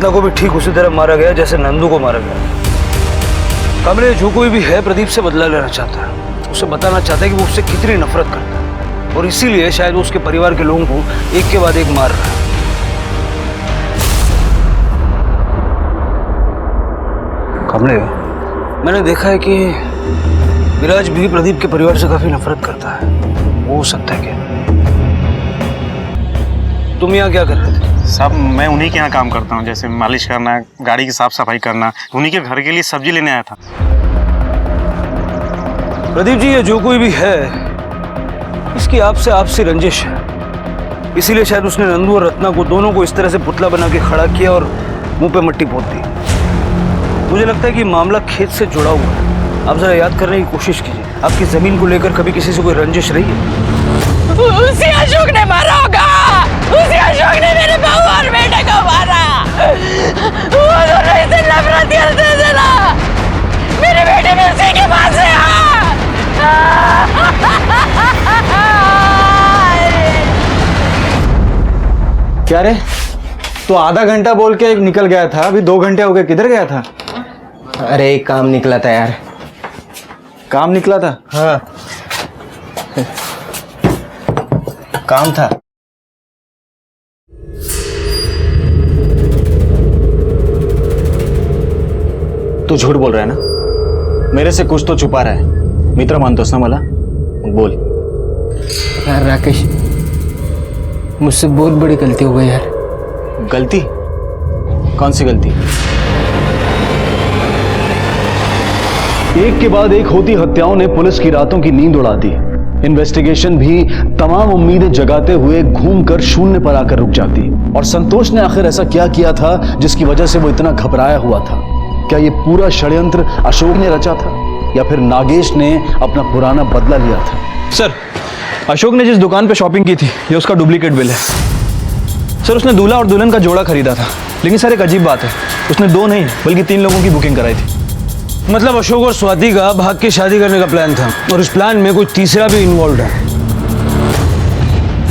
रत्ना को भी ठीक उसी तरह मारा गया जैसे नंदू को मारा गया। कमले जो कोई भी है प्रदीप से बदला लेना चाहता है, उसे बताना चाहता है कि वो उससे कितनी नफरत करता है और इसीलिए शायद वो उसके परिवार के लोगों को एक के बाद एक मार रहा है। कमले, मैंने देखा है कि विराज भी प्रदीप के परिवार से काफी नफरत करता है। वो हो सकता है क्या? तुम यहाँ क्या कर रहे थे? साहब मैं उन्हीं के यहाँ काम करता हूँ, जैसे मालिश करना, गाड़ी की साफ सफाई करना। उन्हीं के घर के लिए सब्जी लेने आया था। प्रदीप जी, ये जो कोई भी है इसकी आपसी रंजिश है, इसीलिए शायद उसने नंदू और रत्ना को दोनों को इस तरह से पुतला बना के खड़ा किया और मुंह पे मट्टी पोत दी। मुझे लगता है कि मामला खेत से जुड़ा हुआ है। आप जरा याद करने की कोशिश कीजिए, आपकी जमीन को लेकर कभी किसी से कोई रंजिश रही है? उसी अशोक ने मारा होगा, उसी अशोक ने मेरे बहू और बेटे को मारा। वो दोनों इसे नफरत करते थे ना, मेरे बेटे भी उसी के पास है। क्या रे, तो आधा घंटा बोल के निकल गया था, अभी 2 घंटे हो गए, किधर गया था? अरे एक काम निकला था यार। काम निकला था? हाँ काम था। तू झूठ बोल रहा है ना? मेरे से कुछ तो छुपा रहा है। मित्र मानतोस ना मला? बोल। यार राकेश, मुझसे बहुत बड़ी गलती हो गई यार। गलती? कौन सी गलती? एक के बाद एक होती हत्याओं ने पुलिस की रातों की नींद उड़ा दी। इन्वेस्टिगेशन भी तमाम उम्मीदें जगाते हुए घूमकर शून्य पर आकर रुक जाती। और संतोष ने आखिर ऐसा क्या किया था जिसकी वजह से वो इतना घबराया हुआ था? क्या ये पूरा षड्यंत्र अशोक ने रचा था या फिर नागेश ने अपना पुराना बदला लिया था? सर, अशोक ने जिस दुकान पे शॉपिंग की थी ये उसका डुप्लीकेट बिल है। सर, उसने दूल्हा और दुल्हन का जोड़ा खरीदा था, लेकिन सर एक अजीब बात है, उसने 2 नहीं बल्कि 3 लोगों की बुकिंग कराई थी। मतलब अशोक और स्वाति का भाग के शादी करने का प्लान था और इस प्लान में कोई तीसरा भी इन्वॉल्व है।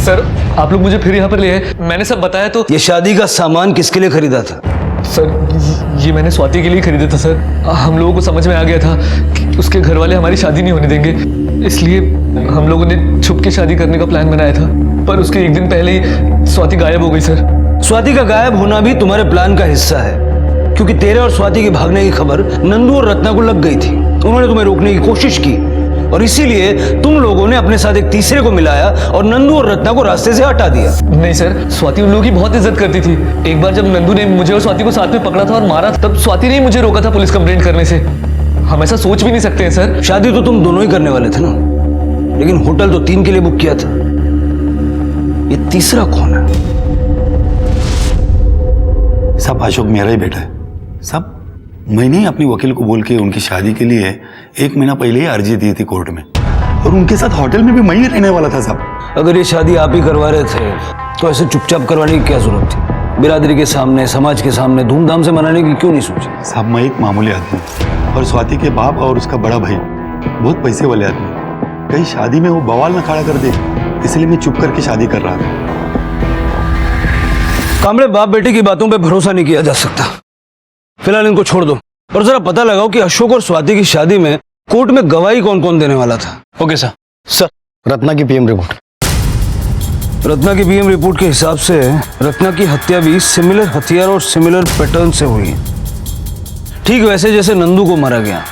सर आप लोग मुझे फिर यहाँ पर ले आए, मैंने सब बताया तो। ये शादी का सामान किसके लिए खरीदा था? सर ये मैंने स्वाति के लिए खरीदा था सर। हम लोगों को समझ में आ गया था कि उसके घर वाले हमारी शादी नहीं होने देंगे, इसलिए हम लोगों ने छुप के शादी करने का प्लान बनाया था। पर उसके 1 दिन पहले ही स्वाति गायब हो गई सर। स्वाति का गायब होना भी तुम्हारे प्लान का हिस्सा है, क्योंकि तेरे और स्वाति के भागने की खबर नंदू और रत्ना को लग गई थी। उन्होंने तुम्हें रोकने की कोशिश की और इसीलिए तुम लोगों ने अपने साथ एक तीसरे को मिलाया और नंदू और रत्ना को रास्ते से हटा दिया। नहीं सर, स्वाति उन लोगों की बहुत इज्जत करती थी। एक बार जब नंदू ने मुझे और स्वाति को साथ में पकड़ा था और मारा, तब स्वाति ने ही मुझे रोका था पुलिस कंप्लेंट करने से। हम ऐसा सोच भी नहीं सकते हैं सर। शादी तो तुम दोनों ही करने वाले थे ना, लेकिन होटल तो 3 के लिए बुक किया था। ये तीसरा कौन है? सब अशोक मेरा ही बेटा है। सब मैंने ही अपनी वकील को बोल के उनकी शादी के लिए 1 महीना पहले ही अर्जी दी थी कोर्ट में, और उनके साथ होटल में भी मैं ही रहने वाला था। सब अगर ये शादी आप ही करवा रहे थे तो ऐसे चुपचाप करवाने की क्या जरूरत थी? बिरादरी के सामने, समाज के सामने धूमधाम से मनाने की क्यों नहीं सोची? साहब मैं एक मामूली आदमी हूँ और स्वाति के बाप और उसका बड़ा भाई बहुत पैसे वाले आदमी, कहीं शादी में वो बवाल न खड़ा कर दे, इसलिए मैं चुप करके शादी कर रहा था। कामड़े, बाप बेटे की बातों पे भरोसा नहीं किया जा सकता। फिलहाल इनको छोड़ दो और जरा पता लगाओ कि अशोक और स्वाति की शादी में कोर्ट में गवाही कौन कौन देने वाला था। Okay sir. सर, रत्ना की पीएम रिपोर्ट। रत्ना की पीएम रिपोर्ट के हिसाब से रत्ना की हत्या भी सिमिलर हथियार और सिमिलर पैटर्न से हुई, ठीक वैसे जैसे नंदू को मारा गया।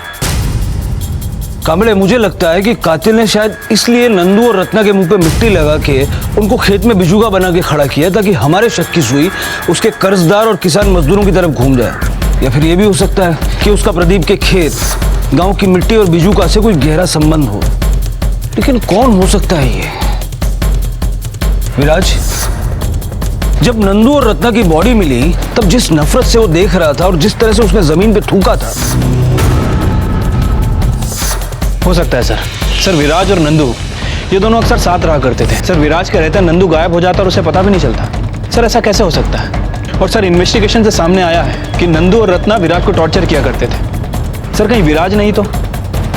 कामड़े, मुझे लगता है कि कातिल ने शायद इसलिए नंदू और रत्ना के मुंह पे मिट्टी लगा के उनको खेत में बिजुगा बना के खड़ा किया ताकि हमारे शक की सुई उसके कर्जदार और किसान मजदूरों की तरफ घूम जाए। या फिर यह भी हो सकता है कि उसका प्रदीप के खेत, गांव की मिट्टी और बिजुगा से कोई गहरा संबंध हो। लेकिन कौन हो सकता है ये? विराज, जब नंदू और रत्ना की बॉडी मिली तब जिस नफरत से वो देख रहा था और जिस तरह से उसने जमीन पे थूका था। हो सकता है सर। सर, विराज और नंदू ये दोनों अक्सर साथ रहा करते थे। सर, विराज का रहता नंदू गायब हो जाता और उसे पता भी नहीं चलता। सर, ऐसा कैसे हो सकता है? और सर, इन्वेस्टिगेशन से सामने आया है कि नंदू और रत्ना विराज को टॉर्चर किया करते थे। सर, कहीं विराज नहीं तो?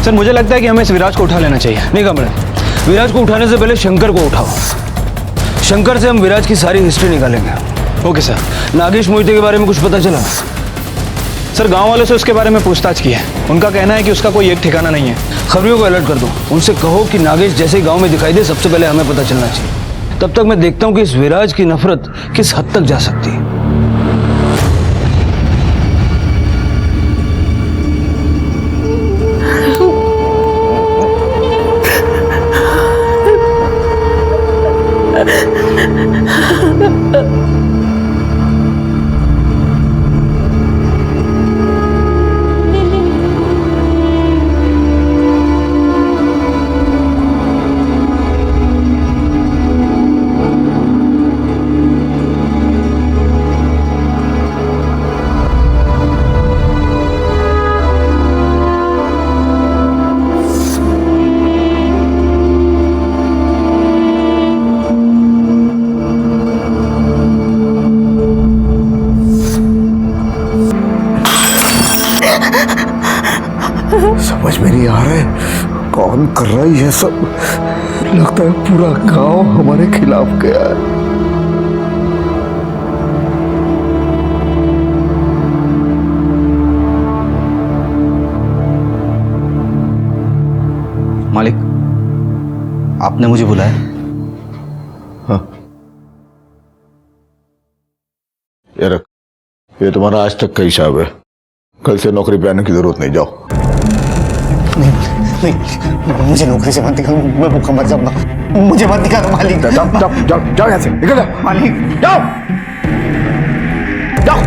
सर, मुझे लगता है कि हमें इस विराज को उठा लेना चाहिए। नहीं कामड़े, विराज को उठाने से पहले शंकर को उठाओ। शंकर से हम विराज की सारी हिस्ट्री निकालेंगे ओके सर। नागेश मोहिते के बारे में कुछ पता चला? सर गांव वालों से उसके बारे में पूछताछ की है। उनका कहना है कि उसका कोई एक ठिकाना नहीं है। खबरियों को अलर्ट कर दो, उनसे कहो कि नागेश जैसे ही गांव में दिखाई दे सबसे पहले हमें पता चलना चाहिए। तब तक मैं देखता हूं कि इस विराज की नफरत किस हद तक जा सकती है। समझ में नहीं आ रहा है कौन कर रहा है ये सब। लगता है पूरा गांव हमारे खिलाफ गया है। मालिक, आपने मुझे बुलाया? हाँ, ये रख, ये तुम्हारा आज तक का हिसाब है। कल से नौकरी पे आने की जरूरत नहीं, जाओ। नहीं, मुझे नौकरी से मत निकालो, मैं भूखा मर जाऊंगा। मुझे मत निकालो मालिक। जाओ जाओ जाओ जाओ यहाँ से, निकल जाओ मालिक। जाओ जाओ।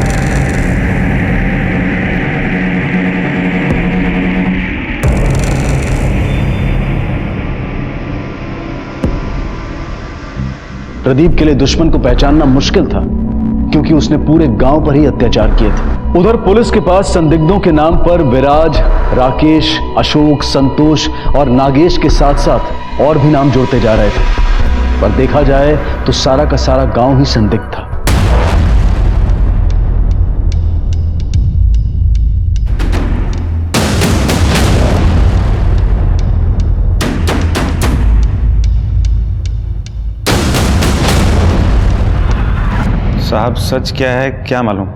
प्रदीप के लिए दुश्मन को पहचानना मुश्किल था, क्योंकि उसने पूरे गांव पर ही अत्याचार किए थे। उधर पुलिस के पास संदिग्धों के नाम पर विराज, राकेश, अशोक, संतोष और नागेश के साथ साथ और भी नाम जोड़ते जा रहे थे। पर देखा जाए तो सारा का सारा गांव ही संदिग्ध था। साहब सच क्या है क्या मालूम,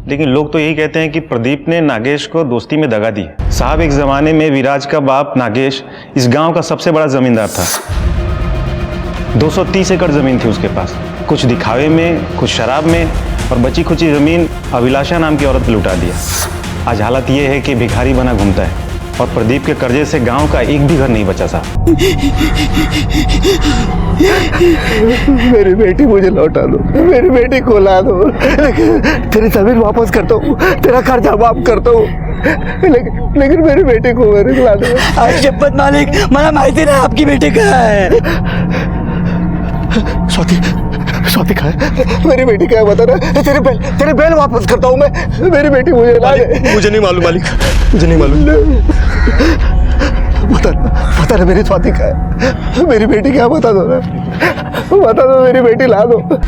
लेकिन लोग तो यही कहते हैं कि प्रदीप ने नागेश को दोस्ती में दगा दी। साहब एक जमाने में विराज का बाप नागेश इस गांव का सबसे बड़ा जमींदार था। 230 एकड़ जमीन थी उसके पास। कुछ दिखावे में, कुछ शराब में और बची खुची जमीन अभिलाषा नाम की औरत पे लुटा दिया। आज हालत ये है कि भिखारी बना घूमता है और प्रदीप के कर्जे से गांव का एक भी घर नहीं बचा साहब। मेरी बेटी मुझे लौटा दो, मेरी बेटी को ला दो, लेकिन तेरी जमीन वापस करता हूँ, तेरा कर्जा माफ करता हूँ, लेकिन मेरी बेटी को मेरे ला दो। आज शपथ मालिक, मला माहिती नाही आपकी बेटी कहाँ है। स्वाति कहाँ है? मेरी बेटी क्या है बता ना, तेरे बैल वापस करता हूँ मैं। मेरी बेटी मुझे ला दे। मुझे नहीं मालूम मालिक, मुझे नहीं मालूम। बता ना मेरी स्वाति क्या है? मेरी बेटी क्या, बता दो ना, बता दो, मेरी बेटी ला दो।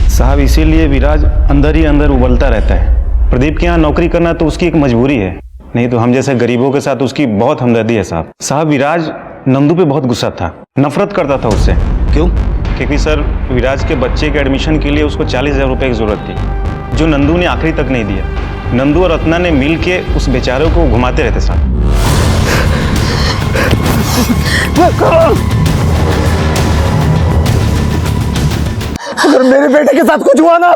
साहब इसीलिए विराज अंदर ही अंदर उबलता रहता है। प्रदीप के यहाँ नौकरी करना तो उसकी एक मजबूरी है, नहीं तो हम जैसे गरीबों के साथ उसकी बहुत हमदर्दी है साहब। साहब विराज नंदू पे बहुत गुस्सा था, नफरत करता था उससे। क्यों? क्योंकि सर विराज के बच्चे के एडमिशन के लिए उसको 40,000 रुपये की जरूरत थी, जो नंदू ने आखिरी तक नहीं दिया। नंदू और रत्ना ने मिल के उस बेचारे को घुमाते रहते साहब। अगर मेरे बेटे के साथ कुछ हुआ ना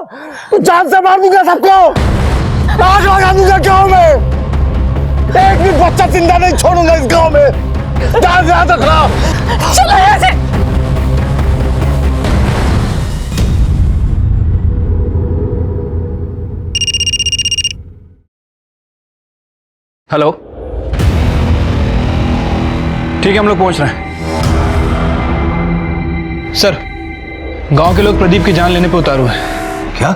तो जान से मार दूंगा सबको, आग लगा दूंगा गांव में। एक भी बच्चा जिंदा नहीं छोड़ूंगा इस गांव में, ध्यान से याद रखना। चलो यहाँ से। हेलो, ठीक है हम लोग पहुंच रहे हैं। सर गांव के लोग प्रदीप की जान लेने पे उतारू है। क्या?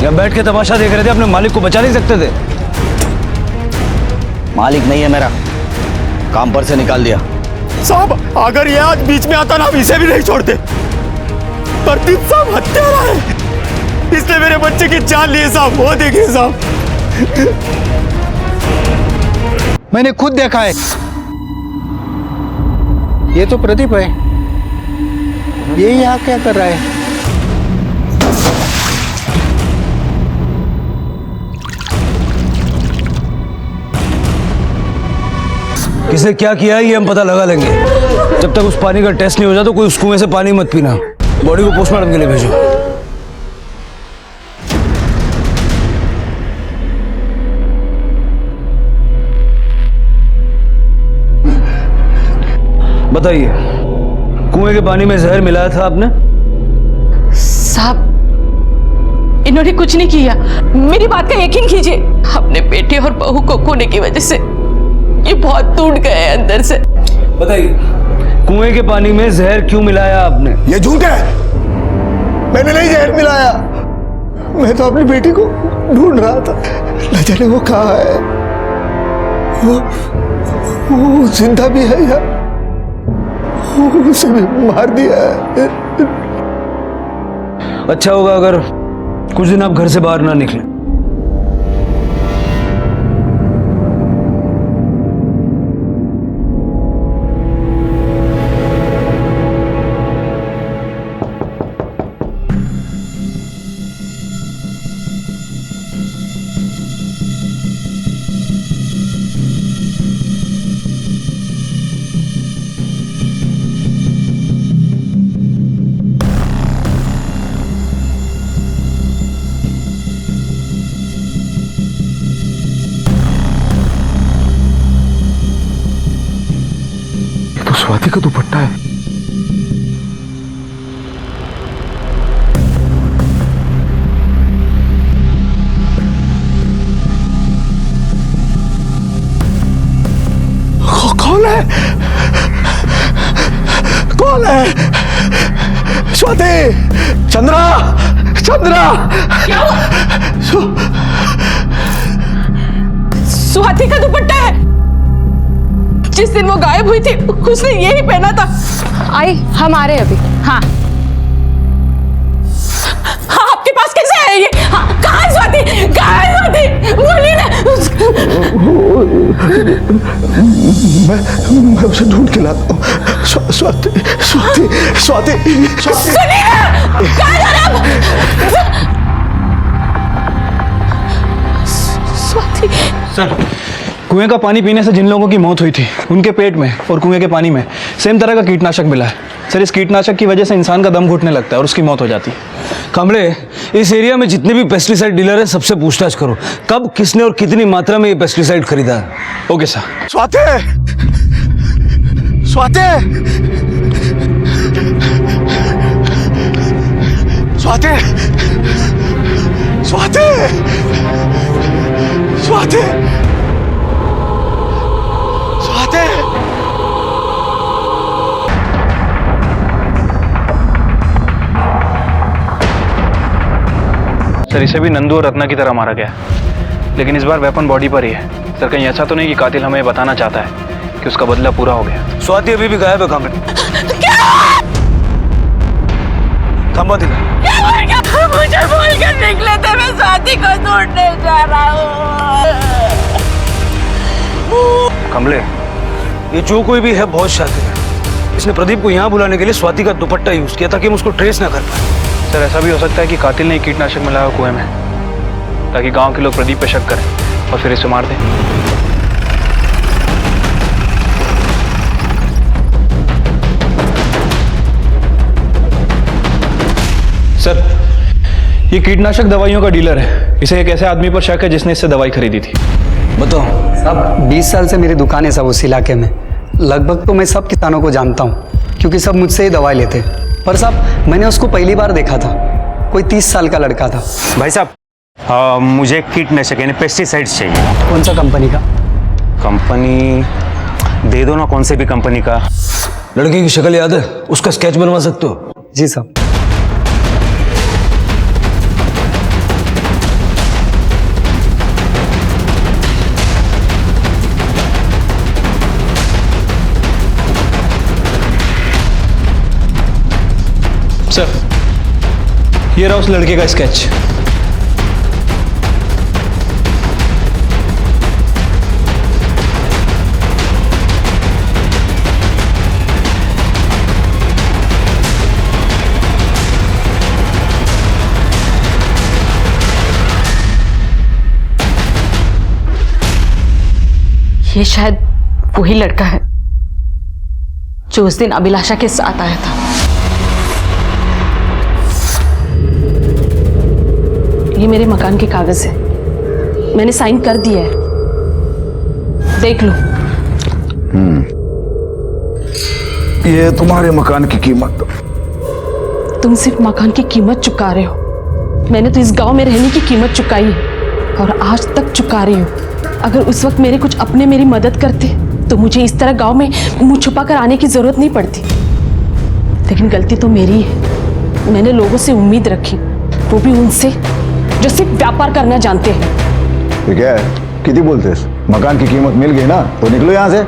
या बैठ के तमाशा देख रहे थे, अपने मालिक को बचा नहीं सकते थे? मालिक नहीं है मेरा, काम पर से निकाल दिया। साहब अगर ये आज बीच में आता ना, हम इसे भी नहीं छोड़ते। प्रदीप साहब हत्यारा है, इसने मेरे बच्चे की जान ली है साहब। वो देखिए साहब, मैंने खुद देखा है। ये तो प्रदीप है, ये यहाँ क्या कर रहा है? किसने क्या किया है ये हम पता लगा लेंगे। जब तक उस पानी का टेस्ट नहीं हो जाता कोई उस कुएं से पानी मत पीना। बॉडी को पोस्टमार्टम के लिए भेजो। बताइए, कुएं के पानी में जहर मिलाया था आपने? साहब, इन्होंने कुछ नहीं किया। मेरी बात का यकीन कीजिए, अपने बेटे और बहू को खोने की वजह से ये बहुत टूट गए हैं अंदर से। बताइए, कुएं के पानी में जहर क्यों मिलाया आपने? ये झूठ है, मैंने नहीं जहर मिलाया। मैं तो अपनी बेटी को ढूंढ रहा था, न जाने वो कहाँ है। वो जिंदा भी है या उसे भी मार दिया है। अच्छा होगा अगर कुछ दिन आप घर से बाहर ना निकले। स्वाति का दुपट्टा है। कौन है? कौन है? स्वाति! चंद्रा! चंद्रा! क्या हुआ? स्वाति का दुपट्टा है। जिस दिन वो गायब हुई थी उसने यही पहना था। आई, हम आ रहे हैं अभी। हाँ हाँ, आपके पास कैसे है ये? हाँ, कहाँ है स्वाति? कहाँ है स्वाति? बोलिए ना। मैं उसे ढूंढ के लाता हूँ। स्वाति! स्वाति! स्वाति! सुनिए ना, कहाँ जा रहे हैं आप? स्वाति! सर, कुएं का पानी पीने से जिन लोगों की मौत हुई थी उनके पेट में और कुएं के पानी में सेम तरह का कीटनाशक मिला है। सर, इस कीटनाशक की वजह से इंसान का दम घुटने लगता है और उसकी मौत हो जाती है। कांबळे, इस एरिया में जितने भी पेस्टिसाइड डीलर है सबसे पूछताछ करो, कब किसने और कितनी मात्रा में ये पेस्टिसाइड खरीदा है। Okay sir. Swati! Swati! Swati! Swati! Swati! Swati! Sir, इसे भी नंदू और रत्ना की तरह मारा गया, लेकिन इस बार वेपन बॉडी पर ही है। सर, कहीं ऐसा तो नहीं कि कातिल हमें बताना चाहता है कि उसका बदला पूरा हो गया? स्वाति अभी भी गायब है। कांबळे, खंबा दिखा। मुझे भूल कर निकले थे, मैं स्वाति को ढूंढने जा रहा हूँ। कांबळे, ये जो कोई भी है बहुत शातिर है। इसने प्रदीप को यहाँ बुलाने के लिए स्वाति का दुपट्टा यूज किया ताकि हम उसको ट्रेस ना कर पाए। सर, ऐसा भी हो सकता है कि कातिल ने कीटनाशक मिलाया कुएं में ताकि गांव के लोग प्रदीप पे शक करें और फिर इसे मार दें। सर, ये कीटनाशक दवाइयों का डीलर है। इसे एक ऐसे आदमी पर शक है जिसने इससे दवाई खरीदी थी। बताओ। साहब, 20 साल से मेरी दुकान है सब उस इलाके में। लगभग तो मैं सब किसानों को जानता हूँ क्योंकि सब मुझसे ही दवाई लेते। पर साहब, मैंने उसको पहली बार देखा था। कोई 30 साल का लड़का था। भाई साहब, मुझे कीटनाशक यानी पेस्टिसाइड्स चाहिए। कौन सा कंपनी का? कंपनी दे दो ना, कौन से भी कंपनी का। लड़के की शक्ल याद है? उसका स्केच बनवा सकते हो? जी साहब। सर, ये रहा उस लड़के का स्केच। ये शायद वही लड़का है जो उस दिन अभिलाषा के साथ आया था। ये मेरे मकान के कागज है, मैंने साइन कर दिया है, देख लो। ये तुम्हारे मकान की कीमत। तुम सिर्फ मकान की कीमत चुका रहे हो, मैंने तो इस गांव में रहने की कीमत चुकाई है और आज तक चुका रही हूँ। अगर उस वक्त मेरे कुछ अपने मेरी मदद करते तो मुझे इस तरह गांव में मुंह छुपा कर आने की जरूरत नहीं पड़ती। लेकिन गलती तो मेरी है, मैंने लोगों से उम्मीद रखी, वो भी उनसे जो सिर्फ व्यापार करना जानते हैं। ठीक है, कितनी बोलते हैं? मकान की कीमत मिल गई ना तो निकलो यहां से,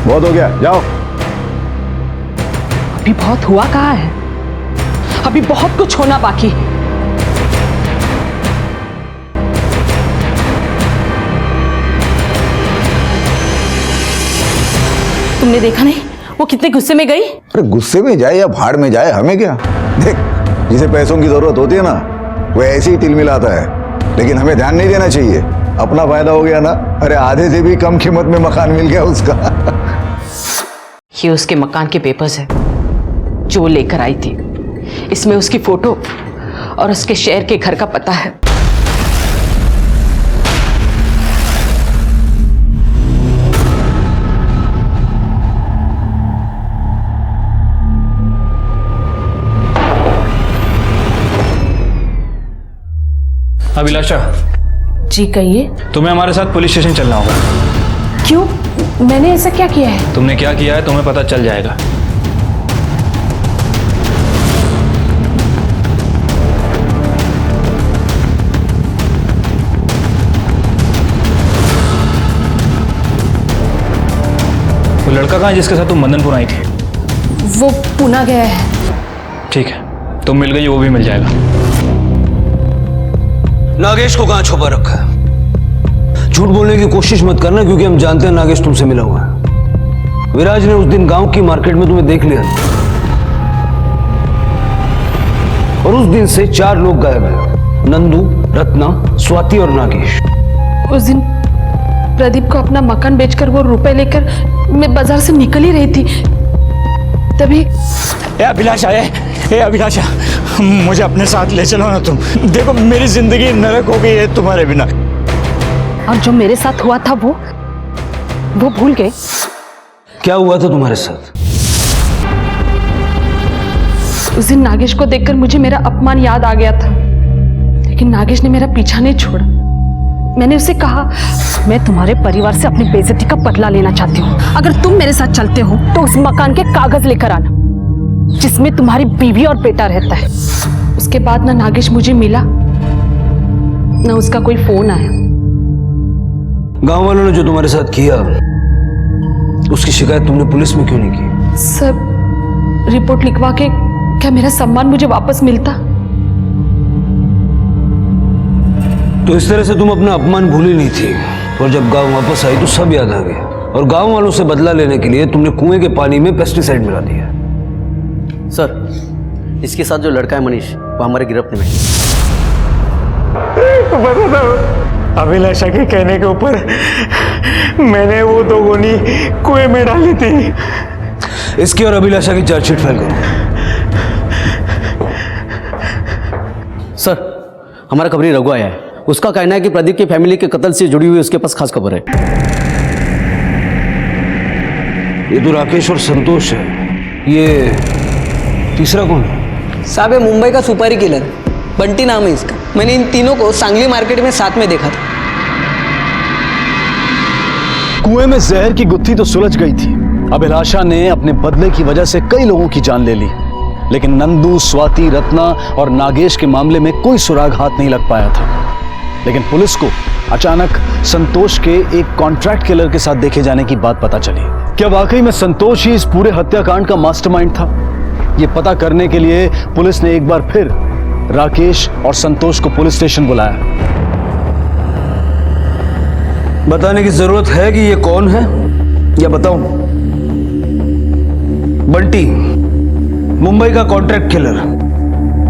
बहुत हो गया, जाओ। अभी बहुत हुआ कहाँ है, अभी बहुत कुछ होना बाकी है। तुमने देखा नहीं वो कितने गुस्से में गई? अरे गुस्से में जाए या भाड़ में जाए, हमें क्या। देख, जिसे पैसों की जरूरत होती है ना वो ऐसे ही तिलमिलाता है, लेकिन हमें ध्यान नहीं देना चाहिए। अपना फायदा हो गया ना, अरे आधे से भी कम कीमत में मकान मिल गया उसका। ये उसके मकान के पेपर्स है जो वो लेकर आई थी, इसमें उसकी फोटो और उसके शहर के घर का पता है। अभिलाषा जी कहिए। तुम्हें हमारे साथ पुलिस स्टेशन चलना होगा। क्यों, मैंने ऐसा क्या किया है? तुमने क्या किया है तुम्हें पता चल जाएगा। वो लड़का कहाँ है जिसके साथ तुम मदनपुर आई थी? वो पुणे गया है। ठीक है, तुम मिल गई, वो भी मिल जाएगा। नागेश को कहां छुपा रखा है? झूठ बोलने की कोशिश मत करना, क्योंकि हम जानते हैं नागेश तुमसे मिला हुआ है। विराज ने उस दिन गांव की मार्केट में तुम्हें देख लिया और उस दिन से 4 लोग गायब हैं, नंदू, रत्ना, स्वाति और नागेश। उस दिन प्रदीप को अपना मकान बेचकर वो रुपए लेकर मैं बाजार से निकल ही रही थी, तभी अभिलाषा, मुझे अपने साथ ले चलो ना तुम। देखो मेरी जिंदगी नरक हो गई है तुम्हारे बिना। और जो मेरे साथ हुआ था वो भूल गए? क्या हुआ था तुम्हारे साथ? उस दिन नागेश को देखकर मुझे मेरा अपमान याद आ गया था, लेकिन नागेश ने मेरा पीछा नहीं छोड़ा। मैंने उसे कहा, मैं तुम्हारे परिवार से अपनी बेइज्जती का बदला लेना चाहती हूँ। अगर तुम मेरे साथ चलते हो तो उस मकान के कागज लेकर आना जिसमें तुम्हारी बीवी और बेटा रहता है। उसके बाद ना नागेश मुझे मिला, ना उसका कोई फोन आया। गांव वालों ने जो तुम्हारे साथ किया उसकी शिकायत तुमने पुलिस में क्यों नहीं की? सब रिपोर्ट लिखवा के क्या मेरा सम्मान मुझे वापस मिलता? तो इस तरह से तुम अपना अपमान भूली नहीं थी, और जब गांव वापस आई तो सब याद आ गया, और गांव वालों से बदला लेने के लिए तुमने कुएं के पानी में पेस्टिसाइड मिला दिया। सर, इसके साथ जो लड़का है मनीष, वो हमारे गिरफ्त में है। अभिलाषा के कहने के ऊपर मैंने वो 2 गोनी कुएं में डाली थी। इसकी और अभिलाषा की चार्जशीट फाइल करो। सर, हमारा खबरी रघु आया है, उसका कहना है कि प्रदीप की फैमिली के कत्ल से जुड़ी हुई उसके पास खास खबर है। ये तो राकेश और संतोष है, ये तीसरा कौन है? साहब ये मुंबई का सुपारी किलर, बंटी नाम है इसका। मैंने इन तीनों को सांगली मार्केट में साथ में देखा था। कुएं में जहर की गुत्थी तो सुलझ गई थी। अभिलाषा ने अपने बदले की वजह से कई लोगों की जान ले ली, लेकिन नंदू, स्वाति, रत्ना और नागेश के मामले में कोई सुराग हाथ नहीं लग पाया था। लेकिन पुलिस को अचानक संतोष के एक कॉन्ट्रैक्ट किलर के साथ देखे जाने की बात पता चली। क्या वाकई में संतोष ही इस पूरे हत्याकांड का मास्टरमाइंड था? ये पता करने के लिए पुलिस ने एक बार फिर राकेश और संतोष को पुलिस स्टेशन बुलाया। बताने की जरूरत है कि ये कौन है, या बताऊं? बंटी, मुंबई का कॉन्ट्रैक्ट किलर।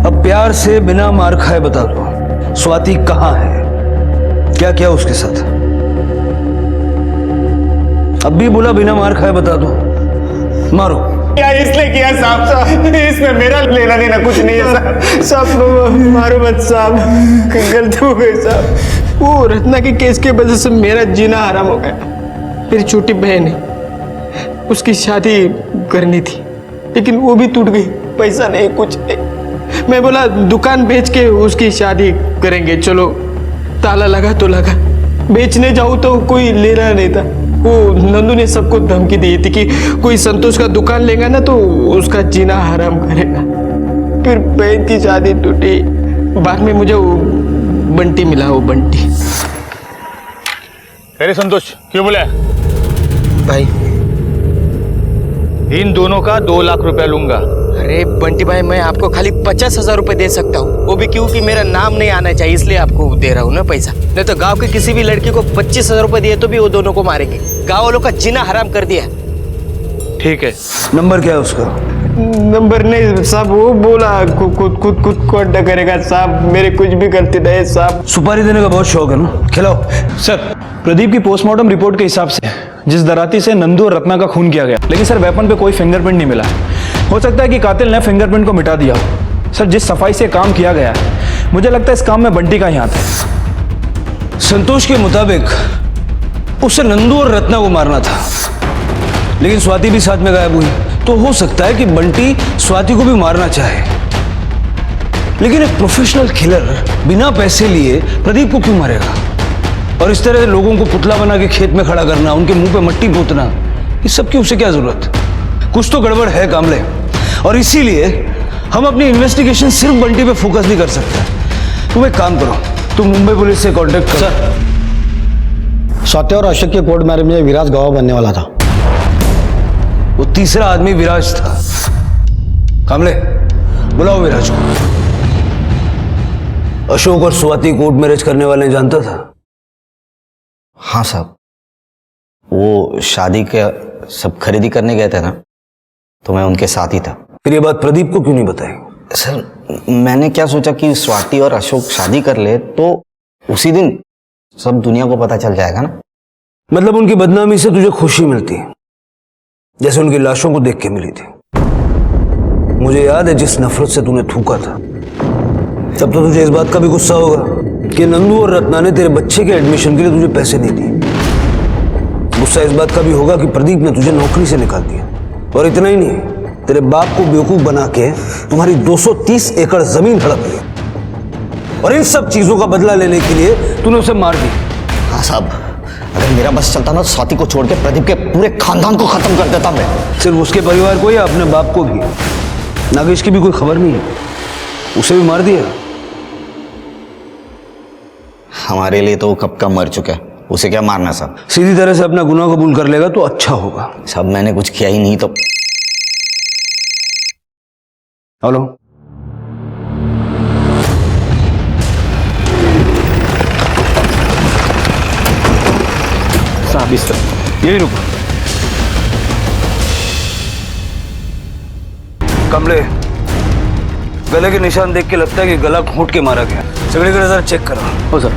अब प्यार से बिना मार खाए बता दो, स्वाति कहां है, क्या किया उसके साथ? अब भी बोला बिना मार खाए बता दो, मारो। क्या इसने किया साहब? इसमें मेरा लेना देना कुछ नहीं है साहब। साहब मारो मत साहब, गलती हो गई साहब। वो रत्ना के केस की वजह से मेरा जीना हराम हो गया। मेरी छोटी बहन है, उसकी शादी करनी थी लेकिन वो भी टूट गई। पैसा नहीं, कुछ नहीं। मैं बोला दुकान बेच के उसकी शादी करेंगे, चलो। ताला लगा तो लगा, बेचने जाऊँ तो कोई लेना नहीं था। वो नंदू ने सबको धमकी दी थी कि कोई संतोष का दुकान लेगा ना तो उसका जीना हराम करेगा। फिर बहन की शादी टूटी। बाद में मुझे वो बंटी मिला, वो बंटी। अरे संतोष, क्यों बोला भाई? इन दोनों का 2 लाख रुपया लूंगा। अरे बंटी भाई, मैं आपको खाली 50,000 रुपए दे सकता हूँ, वो भी क्योंकि मेरा नाम नहीं आना चाहिए, इसलिए आपको दे रहा हूँ ना पैसा। नहीं तो गांव के किसी भी लड़की को 25,000 रुपए दिए तो भी वो दोनों को मारेंगे। गांव वालों का जीना हराम कर दिया। ठीक है, नंबर क्या है उसका? नंबर नहीं साहब, वो बोला खुद को अड्डा करेगा साहब। मेरे कुछ भी गलती नहीं साहब। सुपारी देने का बहुत शौक है ना, खिलाओ। सर, प्रदीप की पोस्टमार्टम रिपोर्ट के हिसाब से जिस दराती से नंदू और रत्ना का खून किया गया, लेकिन सर वेपन पे कोई फिंगरप्रिंट नहीं मिला। हो सकता है कि कातिल ने फिंगरप्रिंट को मिटा दिया हो। सर, जिस सफाई से काम किया गया है, मुझे लगता है इस काम में बंटी का ही हाथ है। संतोष के मुताबिक उसे नंदू और रत्ना को मारना था, लेकिन स्वाति भी साथ में गायब हुई। तो हो सकता है कि बंटी स्वाति को भी मारना चाहे, लेकिन एक प्रोफेशनल किलर बिना पैसे लिए प्रदीप को क्यों मारेगा? और इस तरह लोगों को पुतला बना के खेत में खड़ा करना, उनके मुंह पे मट्टी पोतना, इस सब की उसे क्या जरूरत? कुछ तो गड़बड़ है कामले, और इसीलिए हम अपनी इन्वेस्टिगेशन सिर्फ बंटी पे फोकस नहीं कर सकते। तुम एक काम करो, तुम मुंबई पुलिस से कांटेक्ट करो। सर, स्वाति और अशोक के कोर्ट मैरिज में विराज गवाह बनने वाला था। वो तीसरा आदमी विराज था। कामले, बुलाओ विराज को। अशोक और स्वाति कोर्ट मैरिज करने वाले जानता था? हाँ साहब, वो शादी के सब खरीदी करने गए थे ना, तो मैं उनके साथ ही था। फिर ये बात प्रदीप को क्यों नहीं बताई? सर, मैंने क्या सोचा कि स्वाति और अशोक शादी कर ले तो उसी दिन सब दुनिया को पता चल जाएगा ना। मतलब उनकी बदनामी से तुझे खुशी मिलती है, जैसे उनकी लाशों को देख के मिली थी। मुझे याद है जिस नफरत से तूने थूका था, तब तो तुझे इस बात का भी गुस्सा होगा कि नंदू और रत्ना ने तेरे बच्चे के एडमिशन के लिए तुझे पैसे नहीं दिए। गुस्सा इस बात का भी होगा कि प्रदीप ने तुझे नौकरी से निकाल दिया। और इतना ही नहीं, तेरे बाप को बेवकूफ बना के तुम्हारी 230 एकड़ जमीन हड़प ली, और इन सब चीजों का बदला लेने के लिए तूने उसे मार दिया। हाँ साहब, अगर मेरा बस चलता ना, स्वाति को छोड़ के प्रदीप के पूरे खानदान को खत्म कर देता मैं। सिर्फ उसके परिवार को या अपने बाप को भी? नागेश की भी कोई खबर नहीं है, उसे भी मार दिया? हमारे लिए तो वो कब का मर चुका है, उसे क्या मारना साहब? सीधी तरह से अपना गुनाह कबूल कर लेगा तो अच्छा होगा। साहब, मैंने कुछ किया ही नहीं तो। हेलो, साहब इस तरह, यही रुको। कमले, गले के निशान देख के लगता है कि गला घोंट के मारा गया। सगड़े का नजर चेक करो। हो सर।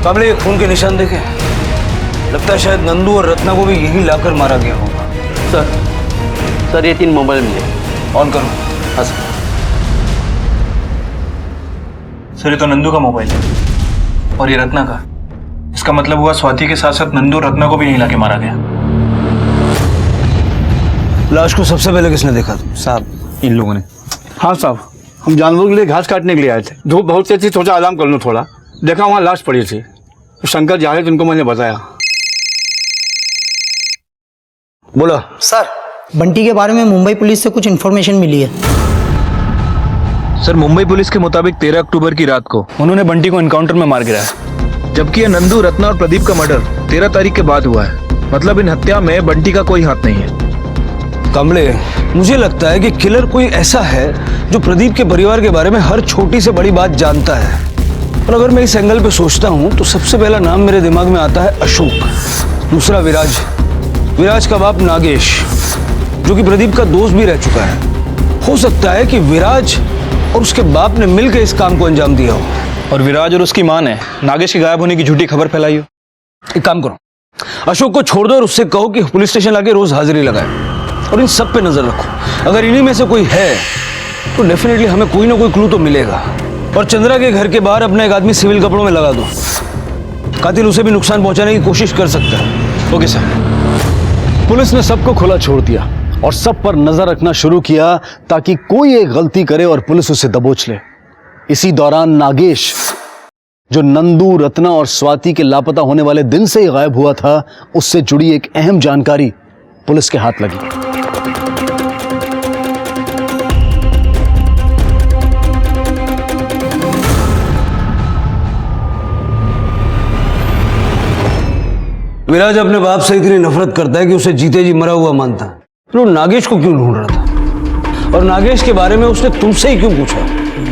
कमले, ये खून के निशान देखे, लगता है शायद नंदू और रत्ना को भी यही लाकर मारा गया होगा। सर ये 3 मोबाइल मिले। ऑन करो। हाँ सर। सर, ये तो नंदू का मोबाइल है और ये रत्ना का। इसका मतलब हुआ स्वाति के साथ साथ नंदू और रत्ना को भी यहीं लाके मारा गया। लाश को सबसे पहले किसने देखा? साहब, इन लोगों ने। हाँ साहब, हम जानवरों के लिए घास काटने के लिए आए थे। धूप बहुत तेज थी, सोचा आराम कर लूँ थोड़ा। देखा वहाँ लाश पड़ी थी, तो शंकर जा रहे थे, उनको मैंने बताया। बोला। सर, बंटी के बारे में मुंबई पुलिस से कुछ इन्फॉर्मेशन मिली है। सर, मुंबई पुलिस के मुताबिक 13 अक्टूबर की रात को उन्होंने बंटी को एनकाउंटर में मार गिराया, जबकि ये नंदू, रत्ना और प्रदीप का मर्डर 13 तारीख के बाद हुआ है। मतलब इन हत्या में बंटी का कोई हाथ नहीं है। कमले, मुझे लगता है कि किलर कोई ऐसा है जो प्रदीप के परिवार के बारे में हर छोटी से बड़ी बात जानता है। और अगर मैं इस एंगल पे सोचता हूं तो सबसे पहला नाम मेरे दिमाग में आता है अशोक, दूसरा विराज, विराज का बाप नागेश, जो कि प्रदीप का दोस्त भी रह चुका है। हो सकता है कि विराज और उसके बाप ने मिलकर इस काम को अंजाम दिया हो। और विराज और उसकी मां ने नागेश के गायब होने की झूठी खबर फैलाई हो। एक काम करो, अशोक को छोड़ दो और उससे कहो कि पुलिस स्टेशन लाके रोज हाजिरी लगाए और इन सब पे नजर रखो। अगर इन्हीं में से कोई है तो डेफिनेटली हमें कोई ना कोई क्लू तो मिलेगा। और चंद्रा के घर के बाहर अपना एक आदमी सिविल कपड़ों में लगा दो, कातिल उसे भी नुकसान पहुंचाने की कोशिश कर सकता है। Okay sir. पुलिस ने सबको खुला छोड़ दिया और सब पर नजर रखना शुरू किया ताकि कोई एक गलती करे और पुलिस उसे दबोच ले। इसी दौरान नागेश, जो नंदू, रत्ना और स्वाति के लापता होने वाले दिन से ही गायब हुआ था, उससे जुड़ी एक अहम जानकारी पुलिस के हाथ लगी। विराज अपने बाप से इतनी नफरत करता है कि उसे जीते जी मरा हुआ मानता है। फिर वो नागेश को क्यों ढूंढ रहा था? और नागेश के बारे में उसने तुमसे ही क्यों पूछा?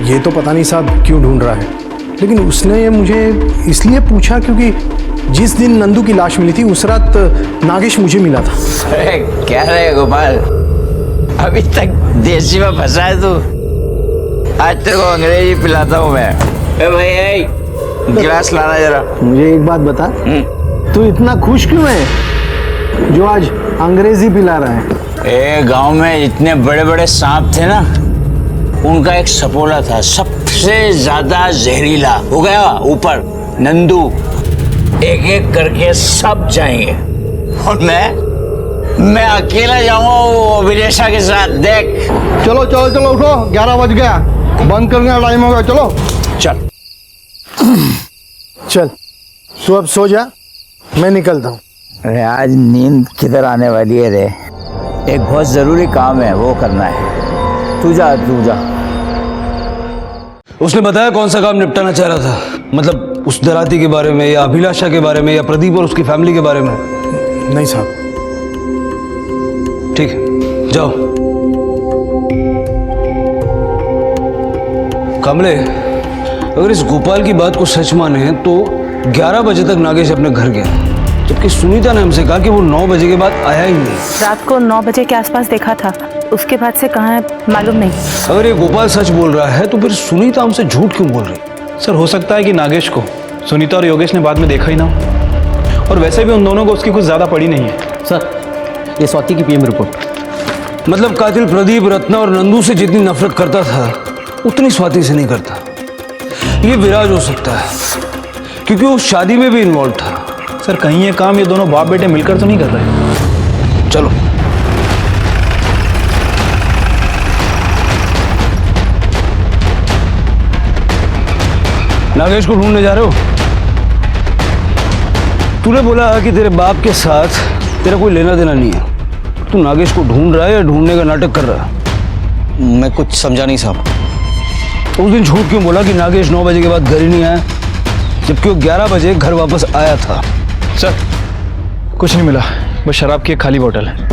ये तो पता नहीं साहब क्यों ढूंढ रहा है, लेकिन उसने मुझे इसलिए पूछा क्योंकि जिस दिन नंदू की लाश मिली थी उस रात नागेश मुझे मिला था। अरे क्या रहे गोपाल, अभी तक देसी में फंसा है तू। आज तेरे को अंग्रेजी पिलाता हूँ मैं। भाई गिलास लाना जरा। मुझे एक बात बता, तू इतना खुश क्यों है जो आज अंग्रेजी पिला रहा है? गांव में जितने बड़े बड़े सांप थे ना, उनका एक सपोला था सबसे ज्यादा जहरीला। हो गया ऊपर नंदू, एक एक करके सब जाएंगे और मैं अकेला जाऊंगा वो विदेशा के साथ। देख चलो चलो चलो उठो, 11 बज गया, बंद करने का टाइम होगा। चलो चल चल, तू अब सो जा, मैं निकलता हूँ। अरे आज नींद किधर आने वाली है रे, एक बहुत जरूरी काम है वो करना है। तू जा तू जा। उसने बताया कौन सा काम निपटाना चाह रहा था? मतलब उस दराती के बारे में या अभिलाषा के बारे में या प्रदीप और उसकी फैमिली के बारे में? नहीं साहब। ठीक है, जाओ। कमले, अगर इस गोपाल की बात को सच माने तो 11 बजे तक नागेश अपने घर गया, जबकि सुनीता ने हमसे कहा कि वो 9 बजे के बाद आया ही नहीं। रात को 9 बजे के आसपास देखा था, उसके बाद से कहाँ है मालूम नहीं। अगर ये गोपाल सच बोल रहा है तो फिर सुनीता हमसे झूठ क्यों बोल रही? सर हो सकता है कि नागेश को सुनीता और योगेश ने बाद में देखा ही ना हो, और वैसे भी उन दोनों को उसकी कुछ ज्यादा पड़ी नहीं है। सर ये स्वाति की पीएम रिपोर्ट। मतलब कातिल प्रदीप रत्ना और नंदू से जितनी नफरत करता था उतनी स्वाति से नहीं करता। ये विराज हो सकता है क्योंकि वो शादी में भी इन्वॉल्व था। सर कहीं ये काम ये दोनों बाप बेटे मिलकर तो नहीं कर रहे? चलो नागेश को ढूंढने जा रहे हो? तूने बोला कि तेरे बाप के साथ तेरा कोई लेना देना नहीं है, तू नागेश को ढूंढ रहा है या ढूंढने का नाटक कर रहा है? मैं कुछ समझा नहीं साहब। उस दिन झूठ क्यों बोला कि नागेश 9 बजे के बाद घर ही नहीं आया, जबकि वो 11 बजे घर वापस आया था? सर कुछ नहीं मिला, बस शराब की एक खाली बोतल है।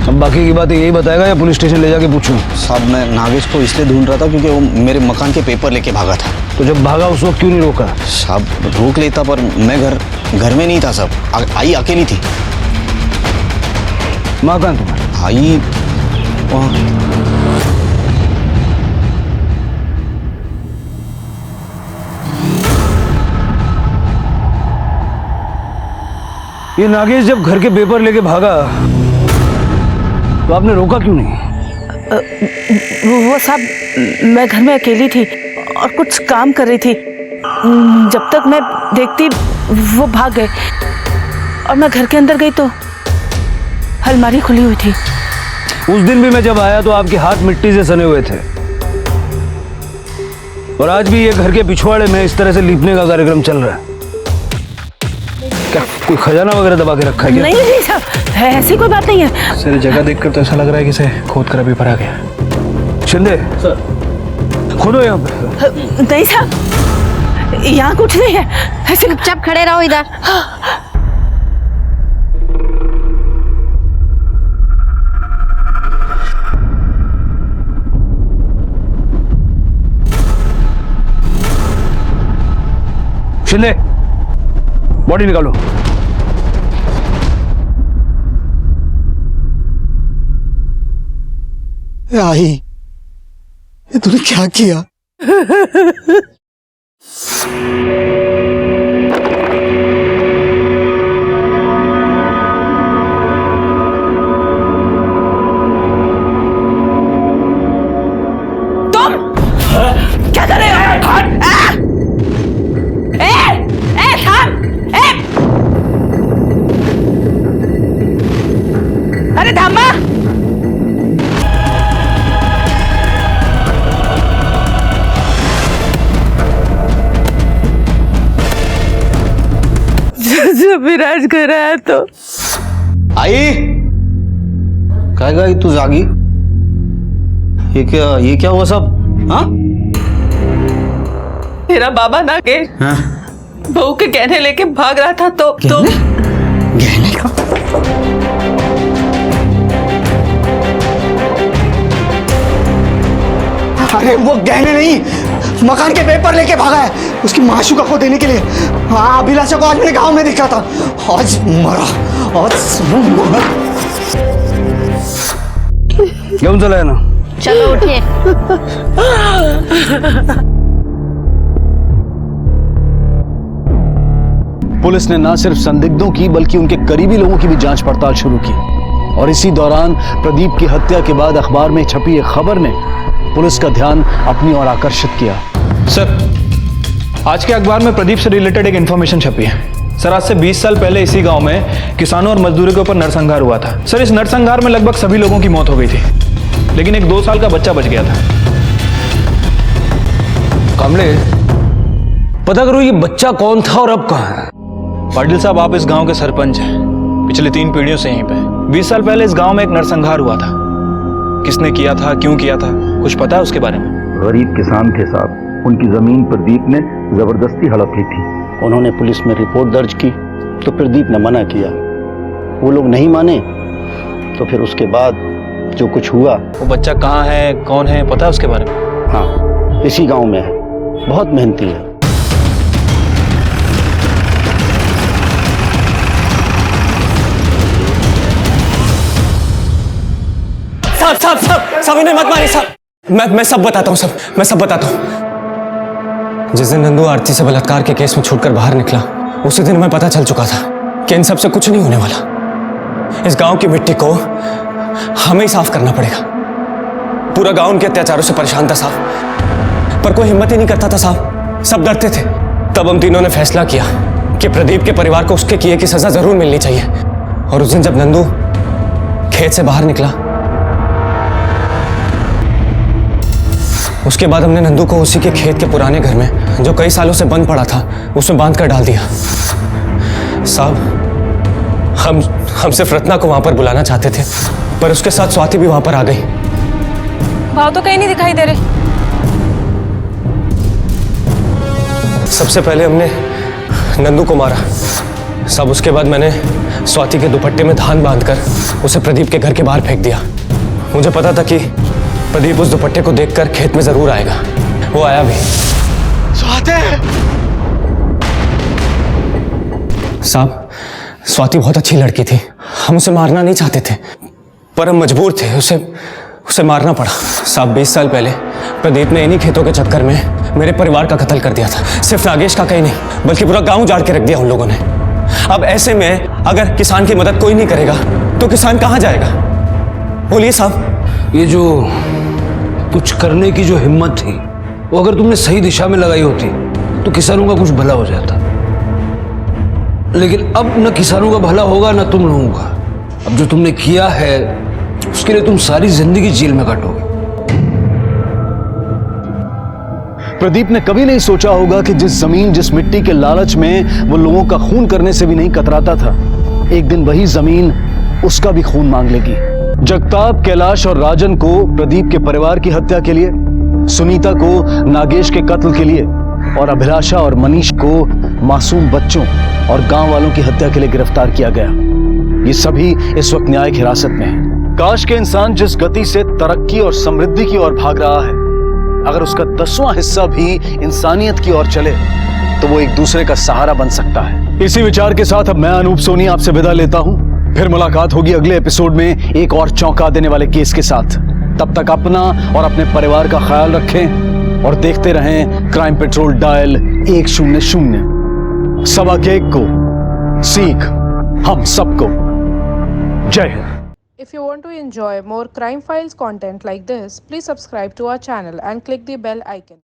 अब बाकी की बातें यही बताएगा या पुलिस स्टेशन ले जाके पूछूं? साहब मैं नागेश को इसलिए ढूंढ रहा था क्योंकि वो मेरे मकान के पेपर लेके भागा था। तो जब भागा उस वक्त क्यों नहीं रोका? साहब रोक लेता पर मैं घर में नहीं था साहब, आई अकेली थी। माँ कहाँ तुम्हारी? आई वहाँ। ये नागेश जब घर के पेपर लेके भागा तो आपने रोका क्यों नहीं? वो साहब मैं घर में अकेली थी और कुछ काम कर रही थी। जब तक मैं देखती वो भाग गए और मैं घर के अंदर गई तो अलमारी खुली हुई थी। उस दिन भी मैं जब आया तो आपके हाथ मिट्टी से सने हुए थे, और आज भी ये घर के पिछवाड़े में इस तरह से लीपने का कार्यक्रम चल रहा है। क्या कोई खजाना वगैरह दबा के रखा है क्या? नहीं साहब, ऐसी कोई बात नहीं है। सर जगह देखकर तो ऐसा लग रहा है कि इसे खोद कर अभी भरा गया। शिंदे सर खोदो यहाँ पे। नहीं साहब, यहाँ कुछ नहीं है। ऐसे चुपचाप खड़े रहो इधर। शिंदे बॉडी निकालो। आई, ये तूने क्या किया? विराज घर आया तो आई काय गई तू जागी? ये क्या हुआ सब? हाँ मेरा बाबा नागेश बहू के गहने लेके भाग रहा था तो गहने का? अरे वो गहने नहीं, मकान के पेपर लेके भागा है उसकी माशूका को देने के लिए। हाँ, अभिलाषा को आज मैंने गांव में देखा था। आज मरा, आज मरा। घेऊन चला ना। चलो उठिए। पुलिस ने ना सिर्फ संदिग्धों की बल्कि उनके करीबी लोगों की भी जांच पड़ताल शुरू की और इसी दौरान प्रदीप की हत्या के बाद अखबार में छपी एक खबर ने पुलिस का ध्यान अपनी ओर आकर्षित किया। सर, आज के अखबार में प्रदीप से रिलेटेड एक इन्फॉर्मेशन छपी है। सर, आज से 20 साल पहले इसी गांव में किसानों और मजदूरों के ऊपर नरसंहार हुआ था। सर, इस नरसंहार में लगभग सभी लोगों की मौत हो गई थी, लेकिन एक 2 साल का बच्चा बच गया था। कामले, पता करो ये बच्चा कौन था और अब कहाँ है? पाटिल साहब, आप इस गांव के सरपंच हैं, पिछले 3 पीढ़ियों से यहीं पे। 20 साल पहले इस गांव में एक नरसंहार हुआ था। किसने किया था, क्यों किया था, कुछ पता है उसके बारे में? गरीब किसान थे साहब, उनकी जमीन प्रदीप ने जबरदस्ती हड़प ली थी। उन्होंने पुलिस में रिपोर्ट दर्ज की तो प्रदीप ने मना किया। वो लोग नहीं माने तो फिर उसके बाद जो कुछ हुआ। वो बच्चा कहाँ है, कौन है, पता है उसके बारे में? हाँ, इसी गांव में है, बहुत मेहनती है। साहब इन्हें मत मारिए साहब। मैं सब बताता हूँ, मैं सब बताता हूँ। जिस दिन नंदू आरती से बलात्कार के केस में छूटकर बाहर निकला, उसी दिन हमें पता चल चुका था कि इन सब से कुछ नहीं होने वाला। इस गांव की मिट्टी को हमें ही साफ करना पड़ेगा। पूरा गांव उनके अत्याचारों से परेशान था साहब, पर कोई हिम्मत ही नहीं करता था साहब, सब डरते थे। तब हम तीनों ने फैसला किया कि प्रदीप के परिवार को उसके किए की सजा जरूर मिलनी चाहिए। और उस दिन जब नंदू खेत से बाहर निकला, उसके बाद हमने नंदू को उसी के खेत के पुराने घर में, जो कई सालों से बंद पड़ा था, उसमें बांध कर डाल दिया। साहब, हम सिर्फ रत्ना को वहां पर बुलाना चाहते थे, पर उसके साथ स्वाति भी वहां पर आ गई। भाव तो कहीं नहीं दिखाई दे रहे। सबसे पहले हमने नंदू को मारा साहब, उसके बाद मैंने स्वाति के दुपट्टे में धान बांधकर उसे प्रदीप के घर के बाहर फेंक दिया। मुझे पता था कि प्रदीप उस दुपट्टे को देखकर खेत में जरूर आएगा। वो आया भी। साहब, स्वाति बहुत अच्छी लड़की थी, हम उसे मारना नहीं चाहते थे, पर हम मजबूर थे, उसे मारना पड़ा। साहब, 20 साल पहले प्रदीप ने इन्हीं खेतों के चक्कर में मेरे परिवार का कत्ल कर दिया था। सिर्फ नागेश का कहीं नहीं, बल्कि पूरा गांव उजाड़ के रख दिया उन लोगों ने। अब ऐसे में अगर किसान की मदद कोई नहीं करेगा तो किसान कहां जाएगा? बोलिए साहब। ये जो कुछ करने की जो हिम्मत थी, वो अगर तुमने सही दिशा में लगाई होती तो किसानों का कुछ भला हो जाता। लेकिन अब न किसानों का भला होगा न तुम लोगों का। अब जो तुमने किया है उसके लिए तुम सारी जिंदगी जेल में काटोगे। प्रदीप ने कभी नहीं सोचा होगा कि जिस जमीन, जिस मिट्टी के लालच में वो लोगों का खून करने से भी नहीं कतराता था, एक दिन वही जमीन उसका भी खून मांग लेगी। जगताप, कैलाश और राजन को प्रदीप के परिवार की हत्या के लिए, सुनीता को नागेश के कत्ल के लिए और अभिलाषा और मनीष को मासूम बच्चों और गांव वालों की हत्या के लिए गिरफ्तार किया गया। ये सभी इस वक्त न्यायिक हिरासत में हैं। काश के इंसान जिस गति से तरक्की और समृद्धि की ओर भाग रहा है, अगर उसका 10वां हिस्सा भी इंसानियत की ओर चले तो वो एक दूसरे का सहारा बन सकता है। इसी विचार के साथ अब मैं अनूप सोनी आपसे विदा लेता हूं। फिर मुलाकात होगी अगले एपिसोड में एक और चौंका देने वाले केस के साथ। तब तक अपना और अपने परिवार का ख्याल रखें और देखते रहें क्राइम पेट्रोल डायल 100। सबक एक को सीख हम सबको। जय Hind. If you want to enjoy more crime files content like this, please subscribe to our channel and click the bell icon.